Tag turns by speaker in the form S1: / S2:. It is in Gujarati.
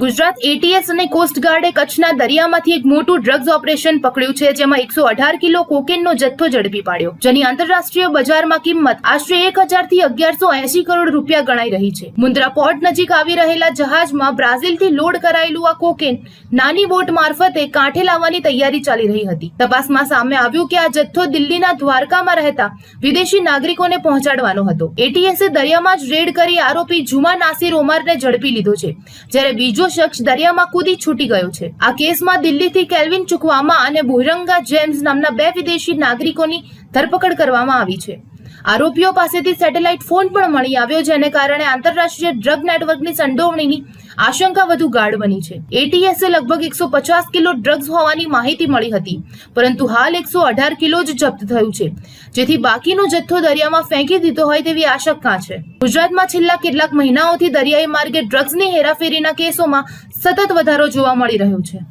S1: ગુજરાત એટીએસ અને કોસ્ટગાર્ડે કચ્છના દરિયામાંથી એક મોટું ડ્રગ્સ ઓપરેશન પકડ્યું છે, જેમાં 118 કિલો કોકેનનો જથ્થો ઝડપી પાડ્યો, જેની આંતરરાષ્ટ્રીય બજારમાં કિંમત આશરે 1000 થી 1180 કરોડ રૂપિયા ગણાઈ રહી છે. મુન્દ્રા પોર્ટ નજીક આવી રહેલા જહાજમાં બ્રાઝિલથી લોડ કરાયેલું આ કોકેન નાની બોટ મારફતે કાંઠે લાવવાની તૈયારી ચાલી રહી હતી. તપાસમાં સામે આવ્યું કે આ જથ્થો દિલ્હીના દ્વારકામાં રહેતા વિદેશી નાગરિકોને પહોંચાડવાનો હતો. એટીએસે દરિયામાં જ રેડ કરી આરોપી જુમા નાસિર ઓમારને ઝડપી લીધો છે, જ્યારે બીજો શખ્સ દરિયામાં કૂદી છૂટી ગયો છે. આ કેસમાં દિલ્હીથી કેલ્વિન ચુકવામા અને બુહરંગા જેમ્સ નામના 2 વિદેશી નાગરિકોની ધરપકડ કરવામાં આવી છે. આરોપીઓ પાસેથી સેટેલાઇટ ફોન પણ મળી આવ્યો, જેને કારણે આંતરરાષ્ટ્રીય ડ્રગ નેટવર્કની સંડોવણીની આશંકા વધુ ગાઢ બની છે. એટીએસે લગભગ 150 કિલો ડ્રગ્સ હોવાની માહિતી મળી હતી, પરંતુ હાલ 118 કિલો જ જપ્ત થયું છે, જેથી બાકીનો જથ્થો દરિયામાં ફેંકી દીધો હોય તેવી આશંકા છે. ગુજરાતમાં છેલ્લા કેટલાક મહિનાઓથી દરિયાઈ માર્ગે ડ્રગ્સની હેરાફેરીના કેસોમાં સતત વધારો જોવા મળી રહ્યો છે.